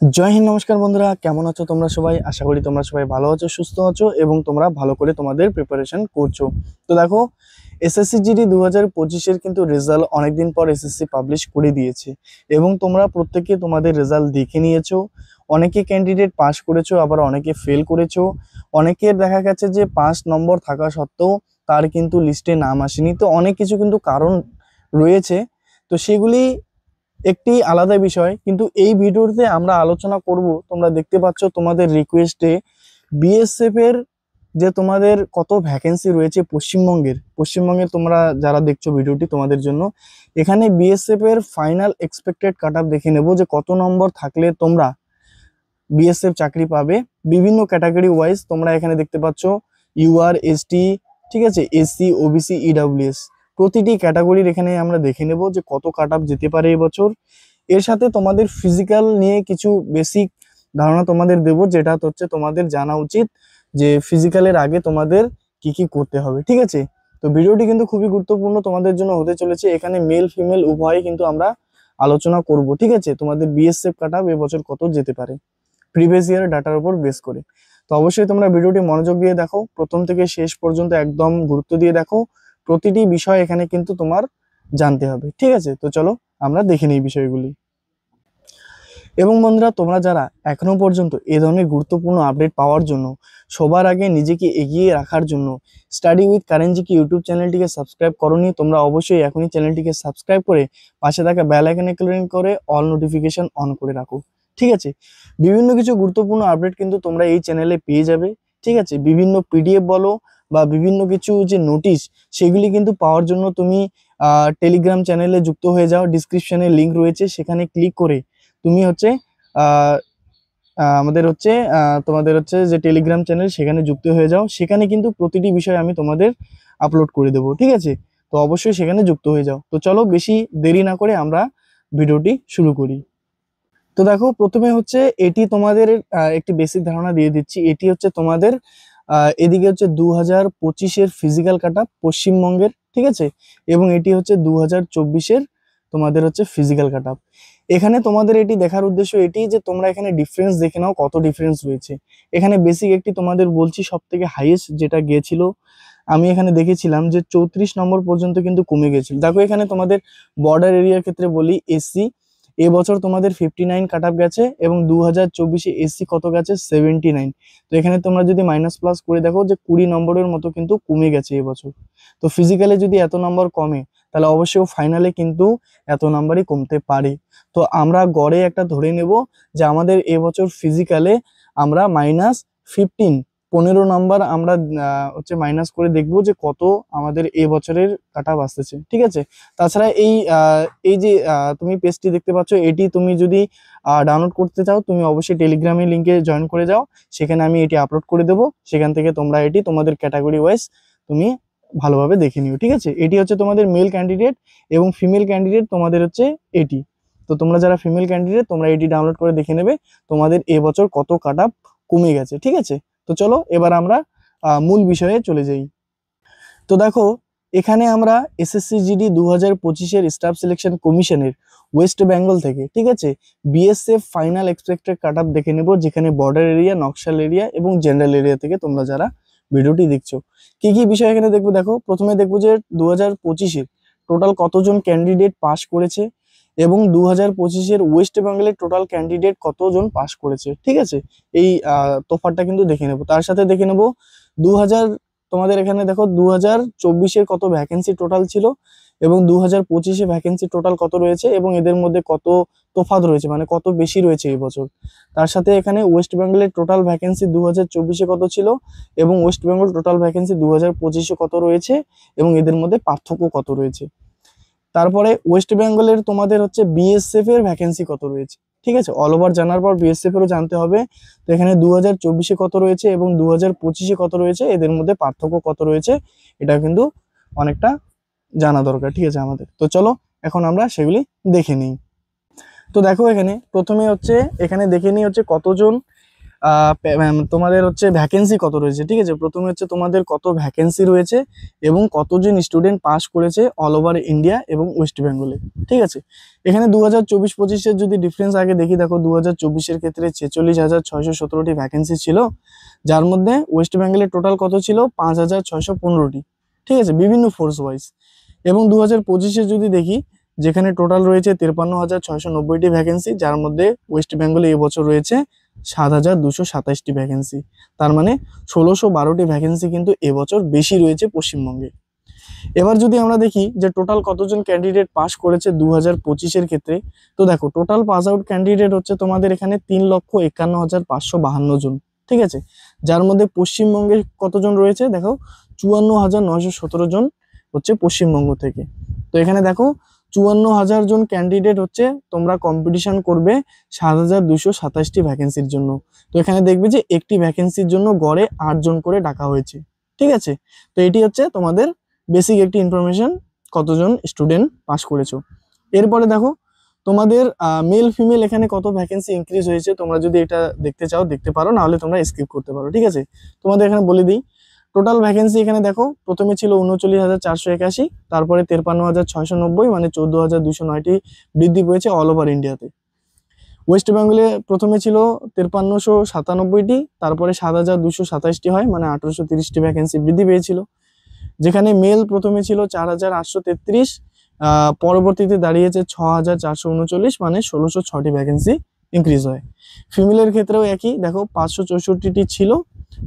জয় হিন্দ, নমস্কার বন্ধুরা, কেমন আছো তোমরা সবাই? আশা করি তোমরা সবাই ভালো আছো, সুস্থ আছো এবং তোমরা ভালো করে তোমাদের প্রিপারেশন করছো। তো দেখো, এসএসসি জিডি 2025-এর কিন্তু রেজাল্ট অনেকদিন পর এসএসসি পাবলিশ করে দিয়েছে এবং তোমরা প্রত্যেকে তোমাদের রেজাল্ট দেখে নিয়েছো। অনেকে ক্যান্ডিডেট পাস করেছো, আবার অনেকে ফেল করেছো। অনেকের দেখা গেছে যে 5 নম্বর থাকা সত্ত্বেও তার কিন্তু লিস্টে নাম আসেনি। তো অনেক কিছু কিন্তু কারণ রয়েছে, তো সেগুলি একটি আলাদা বিষয়, কিন্তু এই ভিডিওতে আমরা আলোচনা করব। তোমরা দেখতে পাচ্ছ তোমাদের রিকোয়েস্টে বিএসএফ এর যে তোমাদের কত ভ্যাকেন্সি রয়েছে পশ্চিমবঙ্গের তোমরা যারা দেখছো ভিডিওটি তোমাদের জন্য। এখানে বিএসএফ এর ফাইনাল এক্সপেক্টেড কাট অফ দেখে নেব যে কত নম্বর থাকলে তোমরা বিএসএফ চাকরি পাবে। বিভিন্ন ক্যাটাগরি ওয়াইজ তোমরা এখানে দেখতে পাচ্ছ ইউআর, এসটি, ঠিক আছে, এসসি, ওবিসি, ইডাব্লিউএস, প্রতিটি ক্যাটাগরির এখানে আমরা দেখে নেব যে কত কাট অফ যেতে পারে এবছর। এর সাথে তোমাদের ফিজিক্যাল নিয়ে কিছু বেসিক ধারণা তোমাদের দেব, যেটা হচ্ছে তোমাদের জানা উচিত যে ফিজিক্যালের আগে তোমাদের কি কি করতে হবে, ঠিক আছে। তো ভিডিওটি কিন্তু খুবই গুরুত্বপূর্ণ তোমাদের জন্য হতে চলেছে। এখানে মেল ফিমেল উভয়ই কিন্তু আমরা আলোচনা করব, ঠিক আছে। তোমাদের বিএসএফ কাট অফ এবছর কত যেতে পারে প্রিভিয়াস ইয়ার ডাটার উপর বেস করে। তো অবশ্যই তোমরা ভিডিওটি মনোযোগ দিয়ে দেখো, প্রথম থেকে শেষ পর্যন্ত একদম গুরুত্ব দিয়ে দেখো। প্রতিটি বিষয় এখানে কিন্তু তোমার জানতে হবে, ঠিক আছে। তো চলো আমরা দেখে নিই বিষয়গুলি। এবং বন্ধুরা, তোমরা যারা এখনো পর্যন্ত এই ধরনের গুরুত্বপূর্ণ আপডেট পাওয়ার জন্য, সবার আগে নিজেকে এগিয়ে রাখার জন্য স্টাডি উইথ কারেনজিকে ইউটিউব চ্যানেলটিকে সাবস্ক্রাইব করোনি, তোমরা অবশ্যই এখনই চ্যানেলটিকে সাবস্ক্রাইব করে পাশে থাকা বেল আইকনে ক্লিক করে অল নোটিফিকেশন অন করে রাখো, ঠিক আছে। বিভিন্ন কিছু গুরুত্বপূর্ণ আপডেট কিন্তু তোমরা এই চ্যানেলে পেয়ে যাবে, ঠিক আছে। বিভিন্ন পিডিএফ বলো বা বিভিন্ন কিছু যে নোটিশ, সেগুলি কিন্তু পাওয়ার জন্য তুমি টেলিগ্রাম চ্যানেলে যুক্ত হয়ে যাও। ডিসক্রিপশনে লিংক রয়েছে, সেখানে ক্লিক করে তুমি হচ্ছে আহ আমাদের হচ্ছে তোমাদের হচ্ছে যে টেলিগ্রাম চ্যানেল, সেখানে যুক্ত হয়ে যাও। সেখানে কিন্তু প্রতিটি বিষয় আমি তোমাদের আপলোড করে দেবো, ঠিক আছে। তো অবশ্যই সেখানে যুক্ত হয়ে যাও। তো চলো বেশি দেরি না করে আমরা ভিডিওটি শুরু করি। তো দেখো, প্রথমে হচ্ছে এটি তোমাদের একটি বেসিক ধারণা দিয়ে দিচ্ছি। এটি হচ্ছে তোমাদের এদিকে হচ্ছে 2025-এর ফিজিক্যাল কাট অফ পশ্চিমবঙ্গের, ঠিক আছে। এবং এটি হচ্ছে 2024-এর তোমাদের হচ্ছে ফিজিক্যাল কাট অফ। এখানে তোমাদের এটি দেখার উদ্দেশ্য এটি যে তোমরা এখানে ডিফারেন্স দেখে নাও, কত ডিফারেন্স রয়েছে। এখানে বেসিক একটি তোমাদের বলছি, সব থেকে হাইয়েস্ট যেটা গিয়েছিল, আমি এখানে দেখেছিলাম যে 34 নম্বর পর্যন্ত কিন্তু কমে গেছিল। দেখো এখানে তোমাদের বর্ডার এরিয়ার ক্ষেত্রে বলি, এসসি এবছর তোমাদের 59 কাট অফ গেছে এবং 2024-এ এসসি কত গেছে 79। তো এখানে তোমরা যদি মাইনাস প্লাস করে দেখো যে 20 নম্বরের মতো কিন্তু কমে গেছে এবছর। তো ফিজিক্যালে যদি এত নম্বর কমে, তাহলে অবশ্যই ফাইনালে কিন্তু এত নাম্বারই কমতে পারে। তো আমরা গড়ে একটা ধরে নেব যে আমাদের এবছর ফিজিক্যালে আমরা -15 নাম্বার আমরা হচ্ছে মাইনাস করে দেখবো যে কত আমাদের এবছরের কাট অফ আসতেছে, ঠিক আছে। তাছাড়া এই যে তুমি পেজটি দেখতে পাচ্ছ, এটি তুমি যদি ডাউনলোড করতে চাও, তুমি অবশ্যই টেলিগ্রামের লিঙ্কে জয়েন করে যাও। সেখানে আমি এটি আপলোড করে দেবো, সেখান থেকে তোমরা এটি তোমাদের ক্যাটাগরি ওয়াইজ তুমি ভালোভাবে দেখে নিও, ঠিক আছে। এটি হচ্ছে তোমাদের মেল ক্যান্ডিডেট এবং ফিমেল ক্যান্ডিডেট তোমাদের হচ্ছে এটি। তো তোমরা যারা ফিমেল ক্যান্ডিডেট, তোমরা এটি ডাউনলোড করে দেখে নেবে তোমাদের এবছর কত কাট অফ কমে গেছে, ঠিক আছে। তো চলো এবার আমরা মূল বিষয়ে চলে যাই। তো দেখো, এখানে আমরা এসএসসি জিডি 2025-এর স্টাফ সিলেকশন কমিশনের ওয়েস্ট বেঙ্গল থেকে, ঠিক আছে, BSF final expected cut off দেখে নেব, যেখানে বর্ডার এরিয়া, নকশাল এরিয়া এবং জেনারেল এরিয়া থেকে তোমরা যারা ভিডিওটি দেখছো। কি কি বিষয় এখানে দেখবো? দেখো, প্রথমে দেখবো যে 2025-এর টোটাল কতজন ক্যান্ডিডেট পাস করেছে এবং 2025-এর ওয়েস্ট বেঙ্গলের টোটাল ক্যান্ডিডেট কতজন পাস করেছে, ঠিক আছে। এই তোফারটা কিন্তু দেখে নেব। তার সাথে দেখে নেব 2000, তোমাদের এখানে দেখো 2024-এর কত ভ্যাকেন্সি টোটাল ছিল এবং 2025-এ ভ্যাকেন্সি টোটাল কত রয়েছে এবং এদের মধ্যে কত তফাৎ রয়েছে, মানে কত বেশি রয়েছে এই বছর। তার সাথে এখানে ওয়েস্ট বেঙ্গলের টোটাল ভ্যাকেন্সি 2024-এ কত ছিল এবং ওয়েস্ট বেঙ্গল টোটাল ভ্যাকেন্সি 2025-এ কত রয়েছে এবং এদের মধ্যে পার্থক্য কত রয়েছে। তারপরে ওয়েস্ট বেঙ্গলের তোমাদের হচ্ছে বিএসএফ এর ভ্যাকেন্সি কত রয়েছে, ঠিক আছে। অল ওভার জানার পর বিএসএফ এরও জানতে হবে। তো এখানে 2024-এ কত রয়েছে এবং 2025-এ কত রয়েছে, এদের মধ্যে পার্থক্য কত রয়েছে, এটা কিন্তু অনেকটা জানা দরকার, ঠিক আছে আমাদের। তো চলো এখন আমরা সেগুলি দেখে নিই। তো দেখো, এখানে প্রথমে হচ্ছে এখানে দেখে নিই হচ্ছে কতজন তোমাদের হচ্ছে ভ্যাকেন্সি কত রয়েছে, ঠিক আছে। প্রথমে হচ্ছে তোমাদের কত ভ্যাকেন্সি রয়েছে এবং কতজন স্টুডেন্ট পাস করেছে অল ওভার ইন্ডিয়া এবং ওয়েস্ট বেঙ্গলে, ঠিক আছে। এখানে 2024-25-এর যদি ডিফারেন্স আগে দেখি, দেখো 2024-এর ক্ষেত্রে 46,617টি ভ্যাকেন্সি ছিল, যার মধ্যে ওয়েস্ট বেঙ্গলের টোটাল কত ছিল 5,615টি, ঠিক আছে, বিভিন্ন ফোর্স ওয়াইজ। এবং 2025-এ যদি দেখি, যেখানে টোটাল রয়েছে 53,690টি ভ্যাকেন্সি, যার মধ্যে ওয়েস্ট বেঙ্গলে এবছর রয়েছে 7,227টি ভ্যাকেন্সি। তার মানে 1,612টি ভ্যাকেন্সি কিন্তু এবছর বেশি রয়েছে পশ্চিমবঙ্গে। এবার যদি আমরা দেখি যে টোটাল কতজন ক্যান্ডিডেট পাস করেছে 2025-এর ক্ষেত্রে, তো দেখো টোটাল পাস আউট ক্যান্ডিডেট হচ্ছে তোমাদের এখানে 3,51,552 জন, ঠিক আছে। যার মধ্যে পশ্চিমবঙ্গে কতজন রয়েছে দেখো 54,917 জন হচ্ছে পশ্চিমবঙ্গ থেকে। তো এখানে দেখো 54,000 জন ক্যান্ডিডেট হচ্ছে তোমরা কম্পিটিশন করবে 7,227টি ভ্যাকেন্সির জন্য। তো এখানে দেখবে যে একটি ভ্যাকেন্সির জন্য গড়ে 8 জন করে ডাকা হয়েছে, ঠিক আছে। তো এটি হচ্ছে তোমাদের বেসিক একটি ইনফরমেশন, কতজন স্টুডেন্ট পাস করেছো। এরপরে দেখো তোমাদের মেল ফিমেল এখানে কত ভ্যাকেন্সি ইনক্রিজ হয়েছে, তোমরা যদি এটা দেখতে চাও দেখতে পারো, নাহলে তোমরা স্কিপ করতে পারো, ঠিক আছে। তোমাদের এখানে বলে দিই টোটাল ভ্যাকেন্সি। এখানে দেখো প্রথমে ছিল 39,481, তারপরে 53,690, মানে 14,209টি বৃদ্ধি পেয়েছে অল ওভার ইন্ডিয়াতে। ওয়েস্ট বেঙ্গলে প্রথমে ছিল 53,97টি, তারপরে 7,227টি হয়, মানে 1,830টি ভ্যাকেন্সি বৃদ্ধি পেয়েছিল। যেখানে মেল প্রথমে ছিল 4,833, পরবর্তীতে দাঁড়িয়েছে 6,439, মানে 1,606টি ভ্যাকেন্সি ইনক্রিজ হয়। ফিমেলের ক্ষেত্রেও একই, দেখো 564টি ছিল,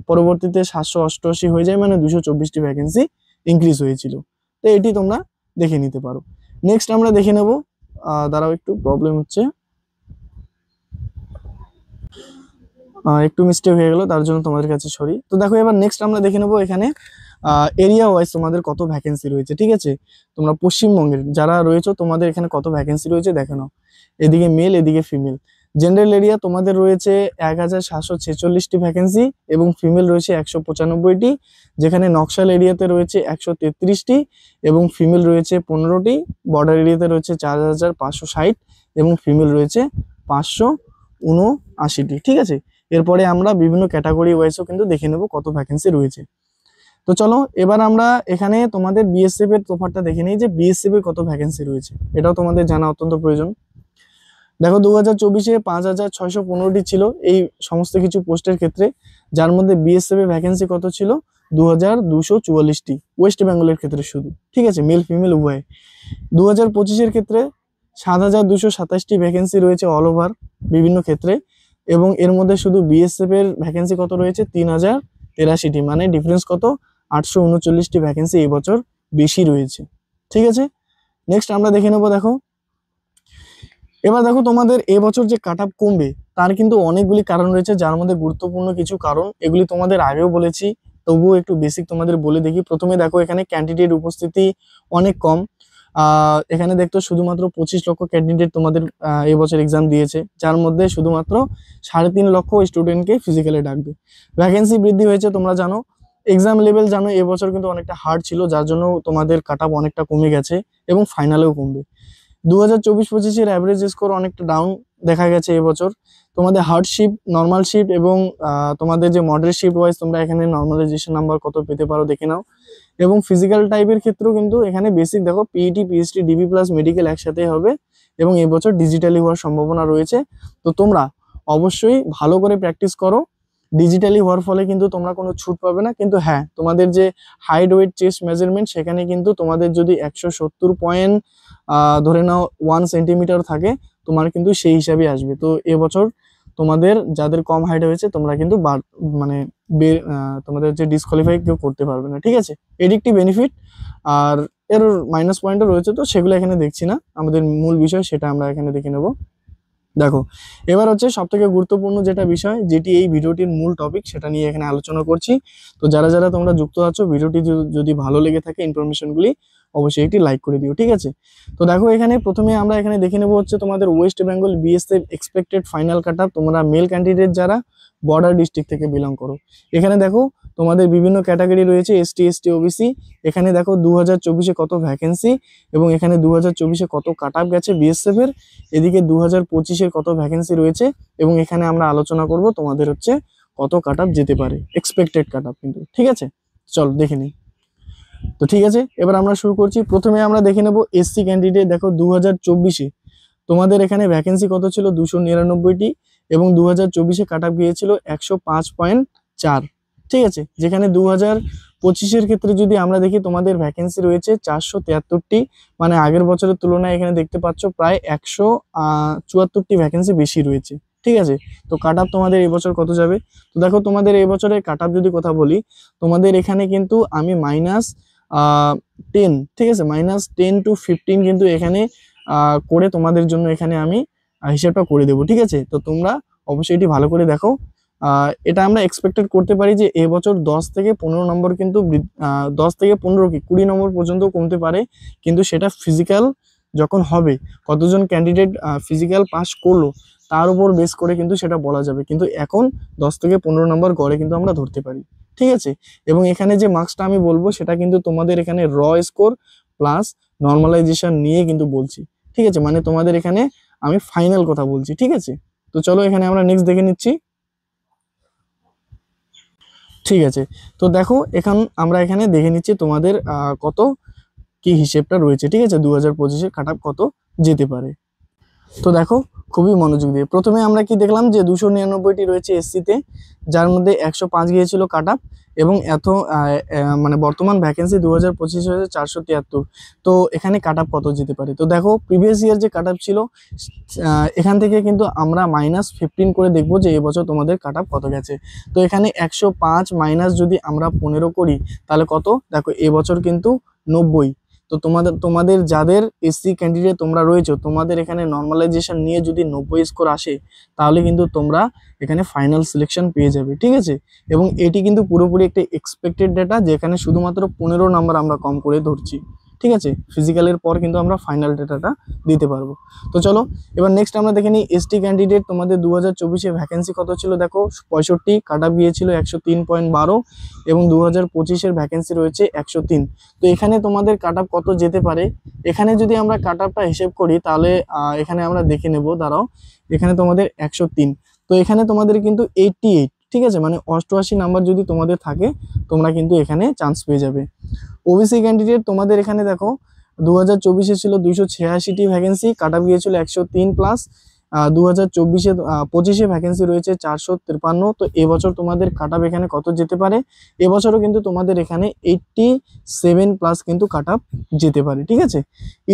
পরবর্তীতে 788 হয়ে যায়, মানে 224টি ভ্যাকেন্সি ইনক্রিজ হয়েছিল। তো এটি তোমরা দেখে নিতে পারো। নেক্সট আমরা দেখে নেব, দাঁড়াও একটু প্রবলেম হচ্ছে, একটু মিস্টেক হয়ে গেল, তার জন্য তোমাদের কাছে সরি। তো দেখো এবার নেক্সট আমরা দেখে নেবো এখানে এরিয়া ওয়াইজ তোমাদের কত ভ্যাকেন্সি রয়েছে, ঠিক আছে। তোমরা পশ্চিমবঙ্গের যারা রয়েছে তোমাদের এখানে কত ভ্যাকেন্সি রয়েছে দেখে নাও। এদিকে মেল, এদিকে ফিমেল। জেনারেল এরিয়া তোমাদের রয়েছে 1,746টি ভ্যাকেন্সি এবং ফিমেল রয়েছে 195টি। যেখানে নকশাল এরিয়াতে রয়েছে 133টি এবং ফিমেল রয়েছে 15টি। বর্ডার এরিয়াতে রয়েছে 4,560 এবং ফিমেল রয়েছে 579টি, ঠিক আছে। এরপরে আমরা বিভিন্ন ক্যাটাগরি ওয়াইজও কিন্তু দেখে নেব কত ভ্যাকেন্সি রয়েছে। তো চলো এবার আমরা এখানে তোমাদের বিএসএফ এর তোফারটা দেখে নিই, যে বিএসএফ এর কত ভ্যাকেন্সি রয়েছে, এটাও তোমাদের জানা অত্যন্ত প্রয়োজন। দেখো 2024-এ 5,615টি ছিল এই সমস্ত কিছু পোস্টের ক্ষেত্রে, যার মধ্যে বিএসএফ এর ভ্যাকেন্সি কত ছিল 2,244টি ওয়েস্ট বেঙ্গলের ক্ষেত্রে শুধু, ঠিক আছে, মেল ফিমেল উভয়। 2025-এর ক্ষেত্রে 7,227টি ভ্যাকেন্সি রয়েছে অল ওভার বিভিন্ন ক্ষেত্রে, এবং এর মধ্যে শুধু বিএসএফ এর ভ্যাকেন্সি কত রয়েছে 3,083টি, মানে ডিফারেন্স কত 839টি ভ্যাকেন্সি এই বছর বেশি রয়েছে, ঠিক আছে। নেক্সট আমরা দেখে নেবো, দেখো এবার দেখো তোমাদের এবছর যে কাট আপ কমবে তার কিন্তু অনেকগুলি কারণ রয়েছে, যার মধ্যে গুরুত্বপূর্ণ কিছু কারণ, এগুলি তোমাদের আগেও বলেছি, তবুও একটু বেসিক তোমাদের বলে দেখি। প্রথমে দেখো এখানে ক্যান্ডিডেট উপস্থিতি অনেক কম। এখানে দেখতো শুধুমাত্র 25 লক্ষ ক্যান্ডিডেট তোমাদের এবছর এক্সাম দিয়েছে, যার মধ্যে শুধুমাত্র 3.5 লক্ষ স্টুডেন্টকে ফিজিক্যালি ডাকবে। ভ্যাকেন্সি বৃদ্ধি হয়েছে তোমরা জানো, এক্সাম লেভেল জানো এবছর কিন্তু অনেকটা হার্ড ছিল, যার জন্য তোমাদের কাট আপ অনেকটা কমে গেছে এবং ফাইনালেও কমবে। 2024-25-এর অ্যাভারেজ স্কোর অনেকটা ডাউন দেখা গেছে এবছর। তোমাদের হার্ড শিফট, নর্মাল শিফট এবং তোমাদের যে মডারেট শিফট ওয়াইজ তোমরা এখানে নর্মালাইজেশন নাম্বার কত পেতে পারো দেখে নাও। এবং ফিজিক্যাল টাইপের ক্ষেত্রেও কিন্তু এখানে বেসিক দেখো PET, PhD, DB plus medical একসাথেই হবে এবং এবছর ডিজিটালি হওয়ার সম্ভাবনা রয়েছে। তো তোমরা অবশ্যই ভালো করে প্র্যাকটিস করো। ডিজিটালি হওয়ার ফলে কিন্তু তোমরা কোনো ছুট পাবে না, কিন্তু হ্যাঁ তোমাদের যে হাইট, ওয়েট, চেস্ট মেজারমেন্ট সেখানে কিন্তু তোমাদের যদি 170 পয়েন্ট ধরে নাও 1 সেন্টিমিটার থাকে, তোমার কিন্তু সেই হিসাবে আসবে। তো এবছর তোমাদের যাদের কম হাইট হয়েছে তোমরা কিন্তু মানে তোমাদের যে ডিসকোয়ালিফাই কেউ করতে পারবে না, ঠিক আছে। এর একটি বেনিফিট, আর এর মাইনাস পয়েন্টও রয়েছে, তো সেগুলো এখানে দেখছি না, আমাদের মূল বিষয় সেটা আমরা এখানে দেখে নেব। দেখো এবার হচ্ছে সব থেকে গুরুত্বপূর্ণ যেটা বিষয়, যেটি এই ভিডিওটির মূল টপিক, সেটা নিয়ে এখানে আলোচনা করছি। তো যারা যারা তোমরা যুক্ত আছো, ভিডিওটি যদি ভালো লেগে থাকে ইনফরমেশনগুলি অবশ্যই একটি লাইক করে দিও, ঠিক আছে। তো দেখো এখানে প্রথমে আমরা এখানে দেখে নেব হচ্ছে তোমাদের West Bengal BSF expected final কাট আপ, তোমরা মেল ক্যান্ডিডেট যারা বর্ডার ডিস্ট্রিক্ট থেকে বিলং করো। এখানে দেখো তোমাদের বিভিন্ন ক্যাটাগরি রয়েছে এসটি এসটি ওবিসি। এখানে দেখো 2024-এ কত ভ্যাকেন্সি এবং এখানে 2024-এ কত কাট অফ গেছে বিএসএফ এর, এদিকে 2025-এর কত ভ্যাকেন্সি রয়েছে এবং এখানে আমরা আলোচনা করব তোমাদের হচ্ছে কত কাট অফ যেতে পারে, এক্সপেক্টেড কাট অফ কিন্তু। ঠিক আছে, চল দেখে নিই। তো ঠিক আছে, এবার আমরা শুরু করছি। প্রথমে আমরা দেখে নেব এসসি ক্যান্ডিডেট। দেখো 2024-এ তোমাদের এখানে ভ্যাকেন্সি কত ছিল, 299টি এবং 2024-এ কাট অফ গিয়েছিল 105.4। ঠিক আছে, যেখানে 2025-এর ক্ষেত্রে যদি আমরা দেখি তোমাদের ভ্যাকেন্সি রয়েছে 473টি, মানে আগের বছরের তুলনায় এখানে দেখতে পাচ্ছ প্রায় 174টি ভ্যাকেন্সি বেশি রয়েছে। ঠিক আছে, তো কাট অফ তোমাদের এবছর কত যাবে? তো দেখো তোমাদের এবছরের কাট অফ যদি কথা বলি, তোমাদের এখানে কিন্তু আমি -10, ঠিক আছে, -10 to 15 কিন্তু এখানে করে তোমাদের জন্য এখানে আমি হিসাবটা করে দেবো। ঠিক আছে, তো তোমরা অবশ্যই এটি ভালো করে দেখো। এটা আমরা এক্সপেক্টেড করতে পারি যে এবছর 10 থেকে 15 নম্বর কিন্তু 10 থেকে 15 কি 20 নম্বর পর্যন্ত কমতে পারে, কিন্তু সেটা ফিজিক্যাল যখন হবে, কতজন ক্যান্ডিডেট ফিজিক্যাল পাস করলো তার উপর বেস করে কিন্তু সেটা বলা যাবে, কিন্তু এখন 10 থেকে 15 নম্বর গড়ে কিন্তু আমরা ধরতে পারি। ঠিক আছে, এবং এখানে যে মার্কসটা আমি বলবো সেটা কিন্তু তোমাদের এখানে র স্কোর প্লাস নর্মালাইজেশন নিয়ে কিন্তু বলছি। ঠিক আছে, মানে তোমাদের এখানে আমি ফাইনাল কথা বলছি। ঠিক আছে, তো চলো এখানে আমরা নেক্সট দেখে নিচ্ছি। ঠিক আছে, তো দেখো এখন আমরা এখানে দেখে নিচ্ছি তোমাদের কত কি হিসেবটা রয়েছে। ঠিক আছে, 2025-এর কাট অফ কত যেতে পারে। তো দেখো খুবই মনোযোগ দিয়ে প্রথমে আমরা কি দেখলাম যে 299টি রয়েছে এসসিতে, যার মধ্যে 105 গিয়েছিল কাট অফ এবং মানে বর্তমান ভ্যাকেন্সি 2025 হয়েছে 473। তো এখানে কাট অফ কত যেতে পারে? তো দেখো প্রিভিয়াস ইয়ার যে কাট অফ ছিল এখান থেকে কিন্তু আমরা -15 করে দেখবো যে এবছর তোমাদের কাট অফ কত গেছে। তো এখানে 105 মাইনাস যদি আমরা 15 করি তাহলে কত? দেখো এবছর কিন্তু 90। তো তোমাদের যাদের এসসি ক্যান্ডিডেট তোমরা রয়েছে, তোমাদের এখানে নর্মালাইজেশন নিয়ে যদি 90 স্কোর আসে তাহলে কিন্তু তোমরা এখানে ফাইনাল সিলেকশন পেয়ে যাবে। ঠিক আছে, এবং এটি কিন্তু পুরোপুরি একটা এক্সপেক্টেড ডেটা, যেখানে শুধুমাত্র 15 নাম্বার আমরা কম করে ধরছি। ঠিক আছে, ফিজিক্যালের পর কিন্তু আমরা ফাইনাল ডেটাটা দিতে পারবো। তো চলো এবার নেক্সট আমরা দেখে নিই এসটি ক্যান্ডিডেট তোমাদের 2024-এ ভ্যাকেন্সি কত ছিল। দেখো 65, কাট অফ গিয়েছিল 103.12 এবং 2025-এর ভ্যাকেন্সি রয়েছে 103। তো এখানে তোমাদের কাট অফ কত যেতে পারে? এখানে যদি আমরা কাট অফটা হিসেব করি তাহলে এখানে আমরা দেখে নেব, দাঁড়াও, এখানে তোমাদের 103, তো এখানে তোমাদের কিন্তু 88, ঠিক আছে, মানে 88 নাম্বার যদি তোমাদের থাকে তোমরা কিন্তু এখানে চান্স পেয়ে যাবে। ওবিসি ক্যান্ডিডেট তোমাদের এখানে দেখো 2024-এ ছিল 286টি ভ্যাকেন্সি, কাট অফ গিয়েছিল 103 প্লাস। 2025-এ ভ্যাকেন্সি রয়েছে 453। তো এবছর তোমাদের কাট অফ এখানে কত যেতে পারে? এবছরও কিন্তু তোমাদের এখানে 87 প্লাস কিন্তু কাট অফ যেতে পারে। ঠিক আছে,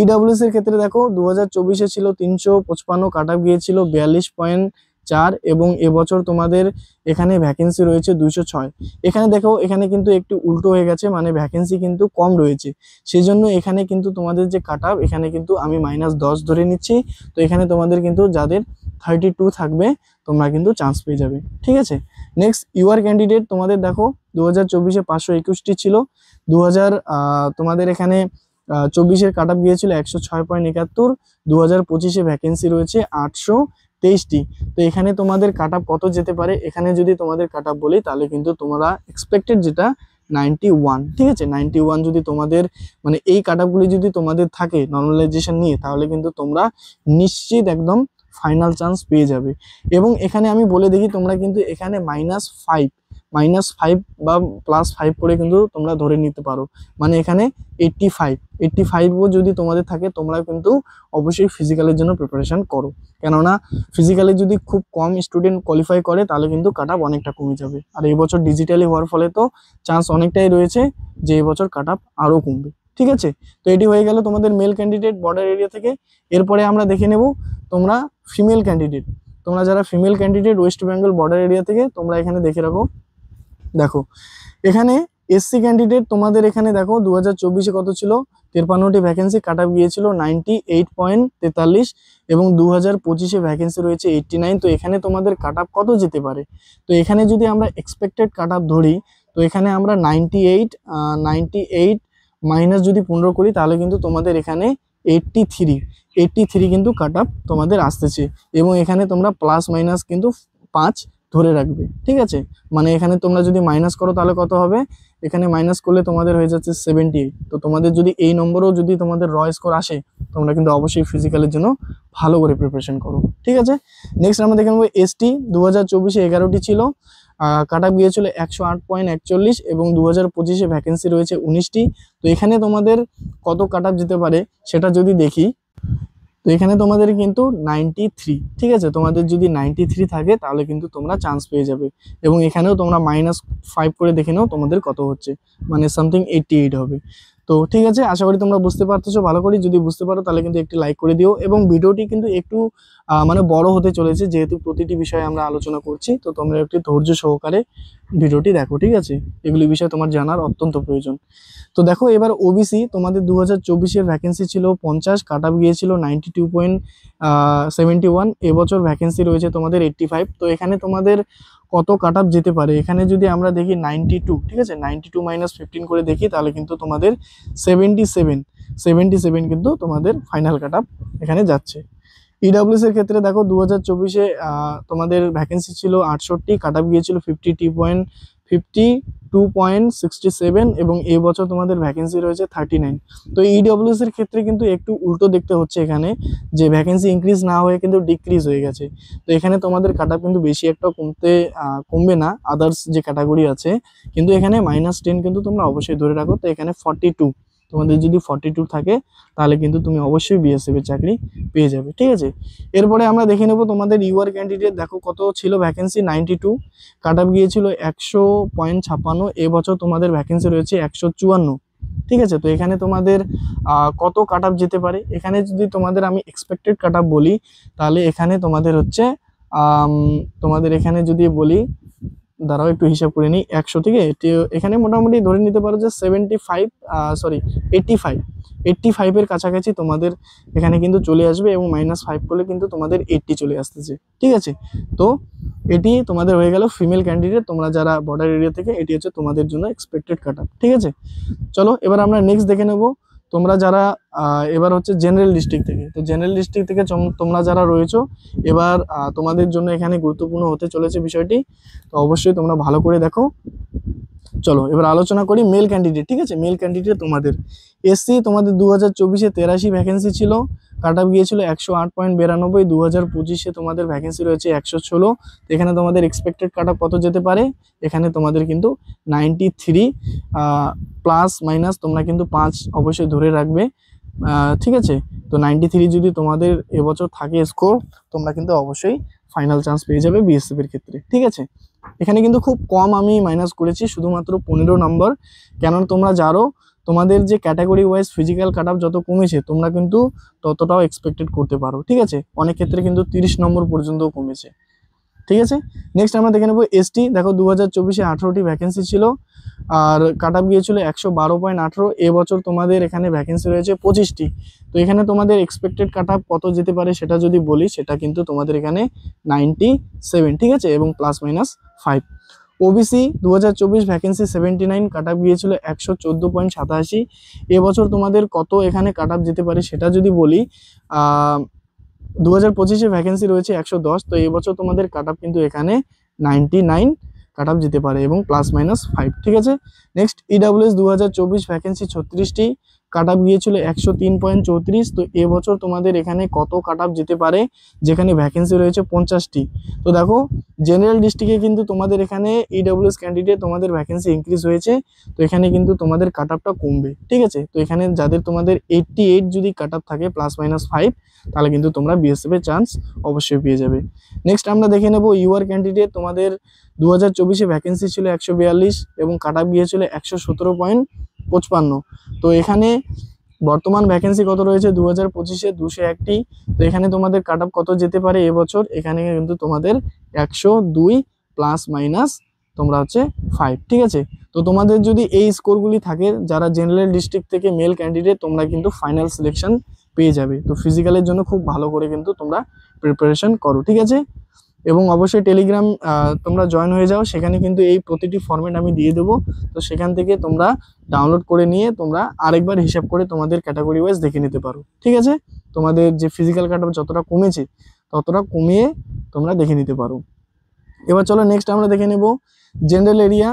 ইডব্লিউএস এর ক্ষেত্রে দেখো 2024-এ ছিল 355, কাট অফ গিয়েছিল 42.4 এবং এবছর তোমাদের এখানে ভ্যাকেন্সি রয়েছে 206। এখানে দেখো এখানে কিন্তু একটু উল্টো হয়ে গেছে, মানে ভ্যাকেন্সি কিন্তু কম রয়েছে, সেই জন্য এখানে কিন্তু তোমাদের যে কাট অফ এখানে কিন্তু আমি -10 ধরে নিচ্ছি। তো এখানে তোমাদের কিন্তু যাদের 32 থাকবে তোমরা কিন্তু চান্স পেয়ে যাবে। ঠিক আছে, নেক্সট ইউআর ক্যান্ডিডেট তোমাদের দেখো 2024-এ 521টি ছিল, তোমাদের এখানে 24-এর কাট অফ গিয়েছিল 106.71। 2025-এ ভ্যাকেন্সি রয়েছে 823টি। তো এখানে তোমাদের কাট অফ কত যেতে পারে? এখানে যদি তোমাদের কাট অফ বলি তাহলে কিন্তু তোমরা এক্সপেক্টেড যেটা 91। ঠিক আছে, 91 যদি তোমাদের মানে এই কাট অফগুলি যদি তোমাদের থাকে নর্মালাইজেশন নিয়ে তাহলে কিন্তু তোমরা নিশ্চিত একদম ফাইনাল চান্স পেয়ে যাবে। এবং এখানে আমি বলে দেখি তোমরা কিন্তু এখানে -5 বা +5 করে কিন্তু তোমরা ধরে নিতে পারো, মানে এখানে 85ও যদি তোমাদের থাকে তোমরা কিন্তু অবশ্যই ফিজিক্যালের জন্য প্রিপারেশন করো, কেননা ফিজিক্যালে যদি খুব কম স্টুডেন্ট কোয়ালিফাই করে তাহলে কিন্তু কাট অফ অনেকটা কমে যাবে। আর এই বছর ডিজিটালি হওয়ার ফলে তো চান্স অনেকটাই রয়েছে যে এই বছর কাট অফ আরও কমবে। ঠিক আছে, তো এটি হয়ে গেল তোমাদের মেল ক্যান্ডিডেট বর্ডার এরিয়া থেকে। এরপরে আমরা দেখে নেব তোমরা ফিমেল ক্যান্ডিডেট। তোমরা যারা female candidate West Bengal border area থেকে তোমরা এখানে দেখে রাখো। দেখো এখানে এসসি ক্যান্ডিডেট তোমাদের এখানে দেখো 2024-এ কত ছিল? 53টি ভ্যাকেন্সি, কাট অফ গিয়েছিল 98.43 এবং 2025-এ ভ্যাকেন্সি রয়েছে 89। তো এখানে তোমাদের কাট অফ কত যেতে পারে? তো এখানে যদি আমরা এক্সপেক্টেড কাট অফ ধরি তো এখানে আমরা 98 মাইনাস যদি 15 করি তাহলে কিন্তু তোমাদের এখানে 83 কিন্তু কাট অফ তোমাদের আসতেছে এবং এখানে তোমরা প্লাস মাইনাস কিন্তু 5 ধরে রাখবে, ঠিক আছে। মানে এখানে তোমরা যদি মাইনাস করো তাহলে কত হবে, এখানে মাইনাস করলে তোমাদের হয়ে যাচ্ছে 78। তো তোমাদের যদি এই নম্বরও যদি তোমাদের র স্কোর আসে, তোমরা কিন্তু অবশ্যই ফিজিক্যালের জন্য ভালো করে প্রিপারেশন করো, ঠিক আছে। নেক্সট আমরা দেখে নেবো এসটি 2024-এ 11টি ছিল, কাট অফ গিয়েছিল 108.41 এবং 2025-এ ভ্যাকেন্সি রয়েছে 19টি। তো এখানে তোমাদের কত কাট অফ যেতে পারে সেটা যদি দেখি, তো এখানে তোমাদের কিন্তু 93, ঠিক আছে। তোমাদের যদি 93 থাকে তাহলে কিন্তু তোমরা চান্স পেয়ে যাবে, এবং এখানেও তোমরা -5 করে দেখে নাও তোমাদের কত হচ্ছে, মানে সামথিং 88 হবে। তো ঠিক আছে, আশা করি তোমরা বুঝতে পারতেছো ভালো করে। যদি বুঝতে পারো তাহলে কিন্তু একটি লাইক করে দিও, এবং ভিডিওটি কিন্তু একটু মানে বড় হতে চলেছে, যেহেতু প্রতিটি বিষয়ে আমরা আলোচনা করছি। তো তোমরা একটু ধৈর্য সহকারে ভিডিওটি দেখো, ঠিক আছে। এগুলি বিষয়ে তোমার জানার অত্যন্ত প্রয়োজন। তো দেখো এবার ওবিসি তোমাদের 2024-এর ভ্যাকেন্সি ছিল 50, কাট অফ গিয়েছিল 92.71। এবছর ভ্যাকেন্সি রয়েছে তোমাদের 85। তো এখানে তোমাদের কত কাট অফ যেতে পারে, এখানে যদি আমরা দেখি 92, ঠিক আছে, 92 - 15 করে দেখি, তাহলে কিন্তু তোমাদের 77 কিন্তু তোমাদের ফাইনাল কাট অফ এখানে যাচ্ছে। ইডাব্লিউএস এর ক্ষেত্রে দেখো 2024-এ তোমাদের ভ্যাকেন্সি ছিল 68, কাট অফ গিয়েছিল 52.67 এবং এই বছর তোমাদের ভ্যাকেন্সি রয়েছে 39। তো ইডাব্লিউএস এর ক্ষেত্রে কিন্তু একটু উল্টো দেখতে হচ্ছে এখানে, যে ভ্যাকেন্সি ইনক্রিজ না হয়ে কিন্তু ডিক্রিজ হয়ে গেছে। তো এখানে তোমাদের কাট অফ কিন্তু বেশি একটা কমবে না, আদার্স যে ক্যাটাগরি আছে, কিন্তু এখানে -10 কিন্তু তোমরা অবশ্যই ধরে রাখো। তো এখানে 42, তোমাদের যদি 42 থাকে তাহলে কিন্তু তুমি অবশ্যই বিএসএফ এর চাকরি পেয়ে যাবে, ঠিক আছে। এরপরে আমরা দেখে নেব তোমাদের ইউআর ক্যান্ডিডেট, দেখো কত ছিল ভ্যাকেন্সি 92, কাট অফ গিয়েছিল 100.56। এবছর তোমাদের ভ্যাকেন্সি রয়েছে 154, ঠিক আছে। তো এখানে তোমাদের কত কাট অফ যেতে পারে, এখানে যদি তোমাদের আমি এক্সপেক্টেড কাট অফ বলি, তাহলে এখানে তোমাদের হচ্ছে তোমাদের এখানে যদি বলি, দাঁড়াও একটু হিসাব করে নিই, 100 থেকে এখানে মোটামুটি ধরে নিতে পারো যে 85 এর কাছাকাছি তোমাদের এখানে কিন্তু চলে আসবে, এবং -5 করলে কিন্তু তোমাদের 80 চলে আসতেছে, ঠিক আছে। তো এটি তোমাদের হয়ে গেল ফিমেল ক্যান্ডিডেট, তোমরা যারা বর্ডার এরিয়া থেকে, এটি হচ্ছে তোমাদের জন্য এক্সপেক্টেড কাট অফ, ঠিক আছে। চলো এবার আমরা নেক্সট দেখে নেব তোমরা যারা এবার হচ্ছে জেনারেল ডিস্ট্রিক্ট থেকে। তো জেনারেল ডিস্ট্রিক্ট থেকে তোমরা যারা রয়েছো, এবার তোমাদের জন্য এখানে গুরুত্বপূর্ণ হতে চলেছে বিষয়টি। তো অবশ্যই তোমরা ভালো করে দেখো। চলো এবার আলোচনা করি মেল ক্যান্ডিডেট, ঠিক আছে। মেল ক্যান্ডিডেট তোমাদের এসসি তোমাদের 2024-এ 83 ভ্যাকেন্সি ছিল, কাট অফ গিয়েছিল 108.92। 2025-এ তোমাদের ভ্যাকেন্সি রয়েছে 116। এখানে তোমাদের এক্সপেক্টেড কাট অফ কত যেতে পারে, এখানে তোমাদের কিন্তু 93 প্লাস মাইনাস তোমরা কিন্তু 5 অবশ্যই ধরে রাখবে, ঠিক আছে। তো 93 যদি তোমাদের এবছর থাকে স্কোর, তোমরা কিন্তু অবশ্যই ফাইনাল চান্স পেয়ে যাবে বিএসএফ এর ক্ষেত্রে, ঠিক আছে। এখানে কিন্তু খুব কম আমি মাইনাস করেছি, শুধুমাত্র 15 নম্বর, কেন তোমরা জানো তোমাদের যে category wise physical cut off যত কমেছে, তোমরা কিন্তু ততটাও এক্সপেক্টেড করতে পারো, ঠিক আছে। অনেক ক্ষেত্রে কিন্তু 30 নম্বর পর্যন্তও কমেছে, ঠিক আছে। নেক্সট আমরা দেখে নেবো এসটি, দেখো 2024-এ 18টি ভ্যাকেন্সি ছিল, আর কাট অফ গিয়েছিল 112.18। এবছর তোমাদের এখানে ভ্যাকেন্সি রয়েছে 25টি। তো এখানে তোমাদের এক্সপেক্টেড কাট অফ কত যেতে পারে সেটা যদি বলি, সেটা কিন্তু তোমাদের এখানে 97, ঠিক আছে, এবং +- 5। ওবিসি 2024 ভ্যাকেন্সি 79, কাট অফ গিয়েছিল 114.87। এবছর তোমাদের কত এখানে কাট অফ যেতে পারে সেটা যদি বলি, 2025-এ ভ্যাকেন্সি রয়েছে 110। তো এই বছর তোমাদের কাট অফ কিন্তু এখানে 99 কাট অফ যেতে পারে, এবং +- 5, ঠিক আছে। নেক্সট ইডাব্লিউএস 2024 ভ্যাকেন্সি 36টি, কাট অফ গিয়েছিল 103.34। তো এবছর তোমাদের এখানে কত কাট অফ যেতে পারে, যেখানে ভ্যাকেন্সি রয়েছে 50টি। তো দেখো জেনারেল ডিস্ট্রিক্টে কিন্তু তোমাদের এখানে ইডাব্লিউএস ক্যান্ডিডেট তোমাদের ভ্যাকেন্সি ইনক্রিজ হয়েছে, তো এখানে কিন্তু তোমাদের কাট অফটা কমবে, ঠিক আছে। তো এখানে যাদের তোমাদের 88 যদি কাট অফ থাকে +- 5, তাহলে কিন্তু তোমরা বিএসএফ এর চান্স অবশ্যই পেয়ে যাবে। নেক্সট আমরা দেখে নেব ইউআর ক্যান্ডিডেট, তোমাদের 2024-এ ভ্যাকেন্সি ছিল 142 এবং কাট অফ গিয়েছিল 117.55। তো এখানে বর্তমান ভ্যাকেন্সি কত রয়েছে 2025-এ 201টি। তো এখানে তোমাদের কাট অফ কত যেতে পারে এবছর, এখানে কিন্তু তোমাদের 102 +- তোমরা হচ্ছে 5, ঠিক আছে। তো তোমাদের যদি এই স্কোরগুলি থাকে, যারা জেনারেল ডিস্ট্রিক্ট থেকে মেল ক্যান্ডিডেট, তোমরা কিন্তু ফাইনাল সিলেকশন পেয়ে যাবে। তো ফিজিক্যালের জন্য খুব ভালো করে কিন্তু তোমরা প্রিপারেশন করো, ঠিক আছে। এবং অবশ্যই টেলিগ্রাম তোমরা জয়েন হয়ে যাও, সেখানে কিন্তু এই প্রতিটি ফরম্যাট আমি দিয়ে দেবো। তো সেখান থেকে তোমরা ডাউনলোড করে নিয়ে তোমরা আরেকবার হিসাব করে তোমাদের ক্যাটাগরি ওয়াইজ দেখে নিতে পারো, ঠিক আছে। তোমাদের যে ফিজিক্যাল কাট অফ যতটা কমেছে ততটা কমিয়ে তোমরা দেখে নিতে পারো। এবার চলো নেক্সট আমরা দেখে নেব জেনারেল এরিয়া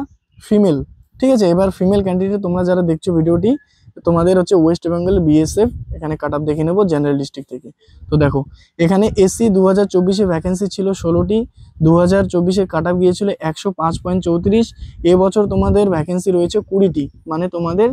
ফিমেল। ঠিক আছে, এবার ফিমেল ক্যান্ডিডেট তোমরা যারা দেখছো ভিডিওটি, তোমাদের হচ্ছে ওয়েস্ট বেঙ্গল বিএসএফ এখানে কাট অফ দেখে নেব জেনারেল ডিস্ট্রিক্ট থেকে। তো দেখো এখানে এসসি 2024-এ ভ্যাকেন্সি ছিল 16টি, 2024-এ কাট অফ গিয়েছিল 105.34। এবছর তোমাদের ভ্যাকেন্সি রয়েছে 20টি, মানে তোমাদের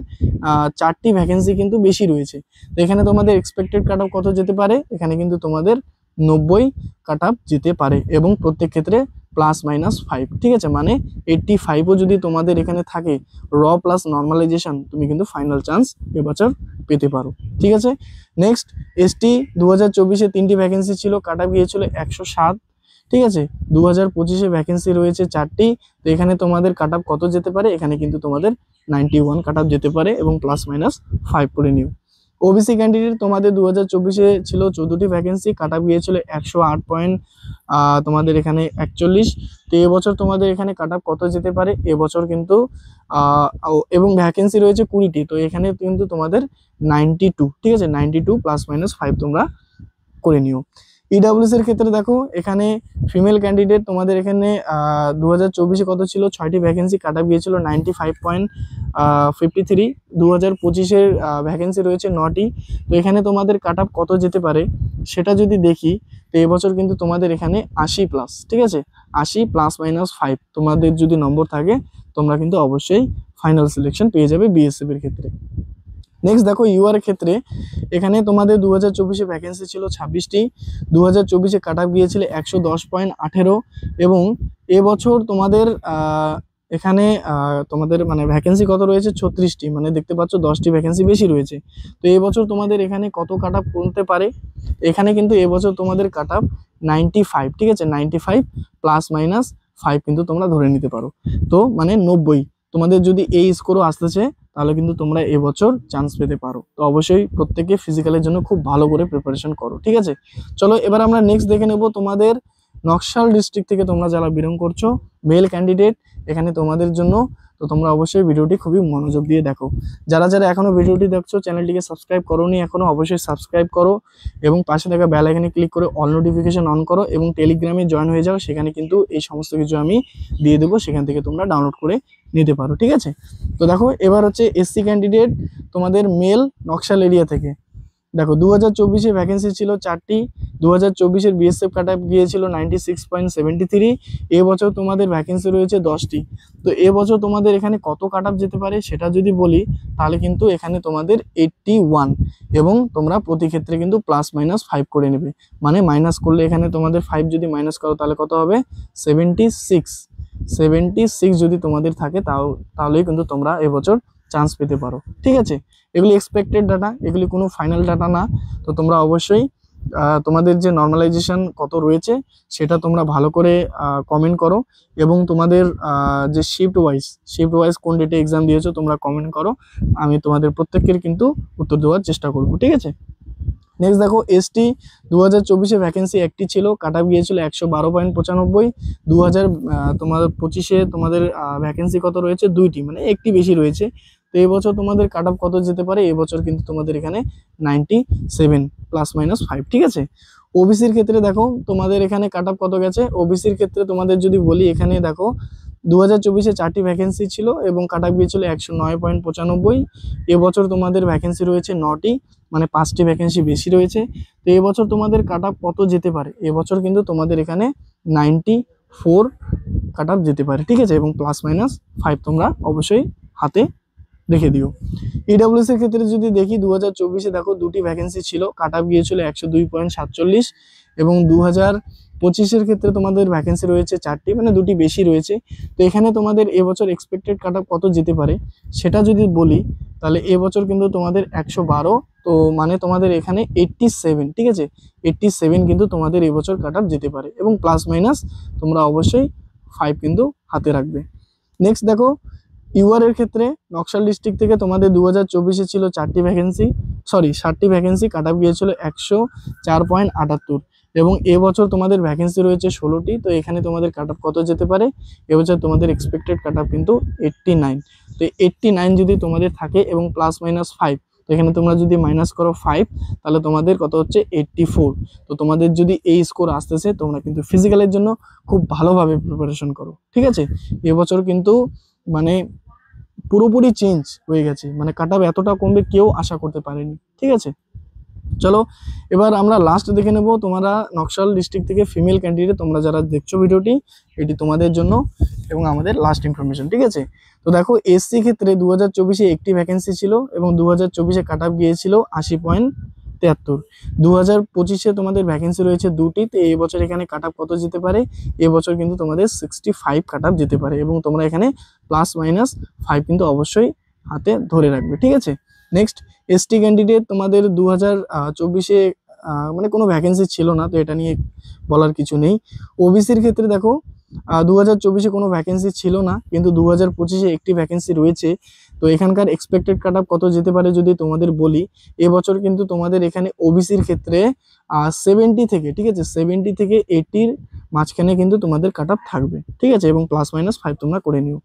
4টি ভ্যাকেন্সি কিন্তু বেশি রয়েছে। তো এখানে তোমাদের এক্সপেক্টেড কাট অফ কত যেতে পারে, এখানে কিন্তু তোমাদের 90 কাট অফ যেতে পারে এবং প্রত্যেক ক্ষেত্রে +-5। ঠিক আছে, মানে 85ও যদি তোমাদের এখানে থাকে র প্লাস নর্মালাইজেশন, তুমি কিন্তু ফাইনাল চান্স এবছর পেতে পারো। ঠিক আছে, নেক্সট এসটি 2024-এ 3টি ভ্যাকেন্সি ছিল, কাট অফ গিয়েছিল 107। ঠিক আছে, 2025-এ ভ্যাকেন্সি রয়েছে 4টি, তো এখানে তোমাদের কাট অফ কত যেতে পারে, এখানে কিন্তু তোমাদের 91 কাট অফ যেতে পারে এবং +-5 করে নিও। ওবিসি ক্যান্ডিডেট তোমাদের 2024-এ ছিল 14টি ভ্যাকেন্সি, কাট অফ গিয়েছিল 108 পয়েন্ট তোমাদের এখানে 41। তো এবছর তোমাদের এখানে কাট অফ কত যেতে পারে, এবছর কিন্তু এবং ভ্যাকেন্সি রয়েছে 20টি, তো এখানে কিন্তু তোমাদের 92। ঠিক আছে, 92 +-5 তোমরা করে নিও। ইডাব্লিউএস এর ক্ষেত্রে দেখো এখানে ফিমেল ক্যান্ডিডেট তোমাদের এখানে 2024-এ কত ছিল, 6টি ভ্যাকেন্সি, কাট অফ গিয়েছিল 95.53। 2025-এর ভ্যাকেন্সি রয়েছে 9টি, তো এখানে তোমাদের কাট অফ কত যেতে পারে সেটা যদি দেখি, তো এবছর কিন্তু তোমাদের এখানে 80+। ঠিক আছে, 80 +-5 তোমাদের যদি নম্বর থাকে, তোমরা কিন্তু অবশ্যই ফাইনাল সিলেকশন পেয়ে যাবে বিএসএফ এর ক্ষেত্রে। নেক্সট দেখো ইউআর এর ক্ষেত্রে এখানে তোমাদের 2024-এ ভ্যাকেন্সি ছিল 26টি, 2024-এ কাট অফ গিয়েছিল 110.18 এবং এবছর তোমাদের এখানে তোমাদের মানে ভ্যাকেন্সি কত রয়েছে 36টি, মানে দেখতে পাচ্ছ 10টি ভ্যাকেন্সি বেশি রয়েছে। তো এবছর তোমাদের এখানে কত কাট অফ করতে পারে, এখানে কিন্তু এবছর তোমাদের কাট অফ 95। ঠিক আছে, 95 +-5 কিন্তু তোমরা ধরে নিতে পারো, তো মানে 90। তোমাদের যদি এই স্কোরও আসতেছে তাহলে কিন্তু তোমরা এবছর চান্স পেতে পারো। তো অবশ্যই প্রত্যেকে ফিজিক্যালের জন্য খুব ভালো করে প্রিপারেশন করো। ঠিক আছে, চলো এবার আমরা নেক্সট দেখে নেব তোমাদের নকশাল ডিস্ট্রিক্ট থেকে তোমরা যারা বিলং করছো মেল ক্যান্ডিডেট এখানে তোমাদের জন্য। তো তোমরা অবশ্যই ভিডিওটি খুবই মনোযোগ দিয়ে দেখো। যারা যারা এখনো ভিডিওটি দেখছো চ্যানেলটিকে সাবস্ক্রাইব করোনি এখনো, অবশ্যই সাবস্ক্রাইব করো এবং পাশে থাকা বেল আইকনে ক্লিক করে অল নোটিফিকেশন অন করো এবং টেলিগ্রামে জয়েন হয়ে যাও, সেখানে কিন্তু এই সমস্ত কিছু আমি দিয়ে দেবো, সেখান থেকে তোমরা ডাউনলোড করে নিতে পারো। ঠিক আছে, তো দেখো এবার হচ্ছে এসসি ক্যান্ডিডেট তোমাদের মেল নকশাল এরিয়া থেকে। দেখো 2024-এ ভ্যাকেন্সি ছিল 4টি, 2024-এর বিএসএফ কাট অফ গিয়েছিল 96.73। এবছর তোমাদের ভ্যাকেন্সি রয়েছে 10টি, তো এবছর তোমাদের এখানে কত কাট অফ যেতে পারে সেটা যদি বলি, তাহলে কিন্তু এখানে তোমাদের 81 এবং তোমরা প্রতি ক্ষেত্রে কিন্তু +-5 করে নেবে, মানে মাইনাস করলে এখানে তোমাদের 5 যদি মাইনাস করো তাহলে কত হবে 76 যদি তোমাদের থাকে তাহলেই কিন্তু তোমরা এবছর চান্স পেতে পারো। ঠিক আছে, এগুলি এক্সপেক্টেড ডাটা, এগুলি কোনো ফাইনাল ডাটা না। তো তোমরা অবশ্যই তোমাদের যে নর্মালাইজেশন কত রয়েছে সেটা তোমরা ভালো করে কমেন্ট করো এবং তোমাদের যে শিফট ওয়াইজ কোন ডেটে এক্সাম দিয়েছো তোমরা কমেন্ট করো, আমি তোমাদের প্রত্যেকের কিন্তু উত্তর দেওয়ার চেষ্টা করব। ঠিক আছে, নেক্সট দেখো এসটি 2024-এ ভ্যাকেন্সি 1টি ছিল, কাট অফ গিয়েছিল 112.95। 2025-এ তোমাদের ভ্যাকেন্সি কত রয়েছে 2টি, মানে একটি বেশি রয়েছে। তো এবছর তোমাদের কাট অফ কত যেতে পারে, এবছর কিন্তু তোমাদের এখানে 97 +-5। ঠিক আছে, ওবিসির ক্ষেত্রে দেখো তোমাদের এখানে কাট অফ কত গেছে, ওবিসির ক্ষেত্রে তোমাদের যদি বলি এখানে দেখো 2024-এ 4টি ভ্যাকেন্সি ছিল এবং কাট অফ গিয়েছিল 109.95। এবছর তোমাদের ভ্যাকেন্সি রয়েছে 9টি, মানে 5টি ভ্যাকেন্সি বেশি রয়েছে। তো এবছর তোমাদের কাট অফ কত যেতে পারে, এবছর কিন্তু তোমাদের এখানে 94 কাট অফ যেতে পারে। ঠিক আছে, এবং +-5 তোমরা অবশ্যই হাতে রেখে দিও। ইডাব্লিউএস এর ক্ষেত্রে যদি দেখি 2024-এ দেখো 2টি ভ্যাকেন্সি ছিল, কাট অফ গিয়েছিল 102.47 এবং 2025-এর ক্ষেত্রে তোমাদের ভ্যাকেন্সি রয়েছে 4টি, মানে 2টি বেশি রয়েছে। তো এখানে তোমাদের এবছর এক্সপেক্টেড কাট অফ কত যেতে পারে সেটা যদি বলি, তাহলে এবছর কিন্তু তোমাদের 112, তো মানে তোমাদের এখানে 87। ঠিক আছে, 87 কিন্তু তোমাদের এবছর কাট অফ যেতে পারে এবং +- তোমরা অবশ্যই 5 কিন্তু হাতে রাখবে। নেক্সট দেখো ইউআর এর ক্ষেত্রে নকশাল ডিস্ট্রিক্ট থেকে তোমাদের 2024-এ ছিল 60টি ভ্যাকেন্সি, কাট অফ গিয়েছিল 104.78 এবং এবছর তোমাদের ভ্যাকেন্সি রয়েছে 16টি। তো এখানে তোমাদের কাট অফ কত যেতে পারে, এবছর তোমাদের এক্সপেক্টেড কাট অফ কিন্তু 89। তো 89 যদি তোমাদের থাকে এবং +-5, তো এখানে তোমরা যদি মাইনাস করো 5 তাহলে তোমাদের কত হচ্ছে 84। তো তোমাদের যদি এই স্কোর আসতেছে তোমরা কিন্তু ফিজিক্যালের জন্য খুব ভালোভাবে প্রিপারেশন করো, ঠিক আছে। এবছর কিন্তু মানে পুরোপুরি চেঞ্জ হয়ে গেছে, মানে কাট অফ এতটা কমবে কেউ আশা করতে পারেনি, ঠিক আছে। চলো এবার আমরা লাস্ট দেখে নেব, তোমরা নকশাল ডিস্ট্রিক্ট থেকে ফিমেল ক্যান্ডিডেট তোমরা যারা দেখছো ভিডিওটি, এটি তোমাদের জন্য এবং আমাদের লাস্ট ইনফরমেশন, ঠিক আছে। তো দেখো এসসি ক্ষেত্রে 2024-এ একটি ভ্যাকেন্সি ছিল এবং 2024-এ কাট অফ গিয়েছিল 80.73। 2025-এ তোমাদের ভ্যাকেন্সি রয়েছে দুটি। তো এই বছর এখানে কাট অফ কত যেতে পারে, এবছর কিন্তু তোমাদের 65 কাট অফ যেতে পারে এবং তোমরা এখানে +-5 কিন্তু অবশ্যই হাতে ধরে রাখবে, ঠিক আছে। নেক্সট এসটি ক্যান্ডিডেট তোমাদের 2024-এ মানে কোনো ভ্যাকেন্সি ছিল না, তো এটা নিয়ে বলার কিছু নেই। ওবিসির ক্ষেত্রে দেখো 2024-এ কোনো ভ্যাকেন্সি ছিল না, কিন্তু 2025-এ একটি ভ্যাকেন্সি রয়েছে। তো এখানকার এক্সপেক্টেড কাট অফ কত যেতে পারে যদি তোমাদের বলি, এবছর কিন্তু তোমাদের এখানে ওবিসির ক্ষেত্রে 70 থেকে, ঠিক আছে, 70 থেকে 80-র মাঝখানে কিন্তু তোমাদের কাট অফ থাকবে, ঠিক আছে, এবং +-5 তোমরা করে নিও।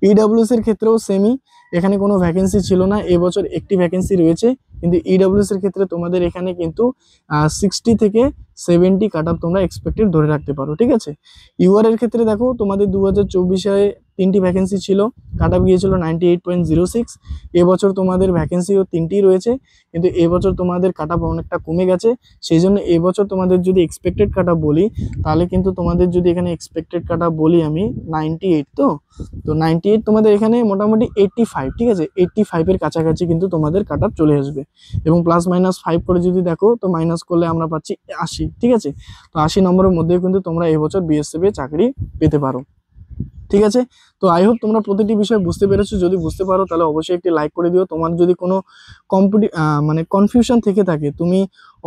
ইডব্লিউএস এর ক্ষেত্রেও সেমই, এখানে কোনো ভ্যাকেন্সি ছিল না, এবছর একটি ভ্যাকেন্সি রয়েছে, কিন্তু ইডব্লিউএস এর ক্ষেত্রে তোমাদের এখানে কিন্তু 60 থেকে 70 কাট অফ তোমরা এক্সপেক্টেড ধরে রাখতে পারো, ঠিক আছে। ইউআর এর ক্ষেত্রে দেখো তোমাদের 2024-এ 3টি ভ্যাকেন্সি ছিল, কাট অফ গিয়েছিল 98.06। এবছর তোমাদের ভ্যাকেন্সিও 3টি রয়েছে, কিন্তু এবছর তোমাদের কাট অফ অনেকটা কমে গেছে, সেই জন্য এবছর তোমাদের যদি এক্সপেক্টেড কাট অফ বলি তাহলে কিন্তু তোমাদের যদি এখানে এক্সপেক্টেড কাট অফ বলি আমি 98, তো 98 তোমাদের এখানে মোটামুটি 85, ঠিক আছে, 85-এর কাছাকাছি কিন্তু তোমাদের কাট অফ চলে আসবে এবং +-5 করে যদি দেখো তো মাইনাস করলে আমরা পাচ্ছি 80, ঠিক আছে। তো 80 নম্বরের মধ্যে কিন্তু তোমরা এবছর বিএসএফ-এ চাকরি পেতে পারো, ঠিক আছে। তো আই হোপ তোমরা প্রতিটি বিষয় বুঝতে পেরেছো, যদি বুঝতে পারো তাহলে অবশ্যই একটি লাইক করে দিও। তোমার যদি কোনো মানে কনফিউশন থেকে থাকে তুমি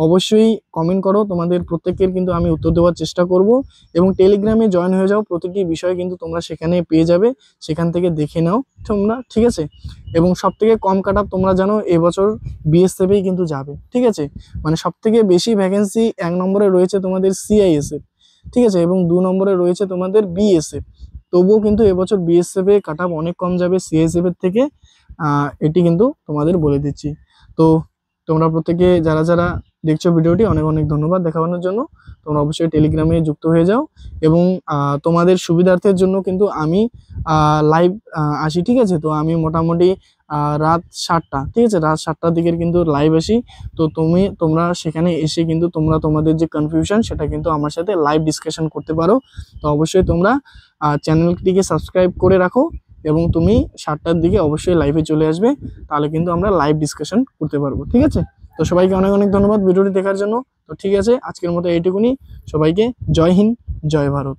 অবশ্যই কমেন্ট করো, তোমাদের প্রত্যেকের কিন্তু আমি উত্তর দেওয়ার চেষ্টা করব। এবং টেলিগ্রামে জয়েন হয়ে যাও, প্রতিটি বিষয় কিন্তু তোমরা সেখানে পেয়ে যাবে, সেখান থেকে দেখে নাও তোমরা, ঠিক আছে। এবং সবথেকে কম কাট অফ তোমরা জানো এবছর বিএসএফেই কিন্তু যাবে, ঠিক আছে। মানে সবথেকে বেশি ভ্যাকেন্সি 1 নম্বরে রয়েছে তোমাদের সিআইএসএফ, ঠিক আছে, এবং 2 নম্বরে রয়েছে তোমাদের বিএসএফ। তবুও কিন্তু এবছর বিএসএফ-এ কাট অফ অনেক কম যাবে সিআইএসএফ-এর থেকে, এটি কিন্তু তোমাদের বলে দিচ্ছি। তো তোমরা প্রত্যেকে যারা যারা দেখছো ভিডিওটি অনেক অনেক ধন্যবাদ দেখানোর জন্য। তোমরা অবশ্যই টেলিগ্রামে যুক্ত হয়ে যাও এবং তোমাদের সুবিধার্থের জন্য কিন্তু আমি লাইভ আসি, ঠিক আছে। তো আমি মোটামুটি রাত 7টা, ঠিক আছে, রাত 7টার দিকের কিন্তু লাইভ আসি। তো তোমরা সেখানে এসে কিন্তু তোমরা তোমাদের যে কনফিউশন সেটা কিন্তু আমার সাথে লাইভ ডিসকাশন করতে পারো। তো অবশ্যই তোমরা চ্যানেলটিকে সাবস্ক্রাইব করে রাখো এবং তুমি 7টার দিকে অবশ্যই লাইভে চলে আসবে, তাহলে কিন্তু আমরা লাইভ ডিসকাশন করতে পারবো, ঠিক আছে। তো সবাইকে অনেক অনেক ধন্যবাদ ভিডিওটি দেখার জন্য। তো ঠিক আছে, আজকের মতো এইটুকুনি। সবাইকে জয় হিন্দ, জয় ভারত।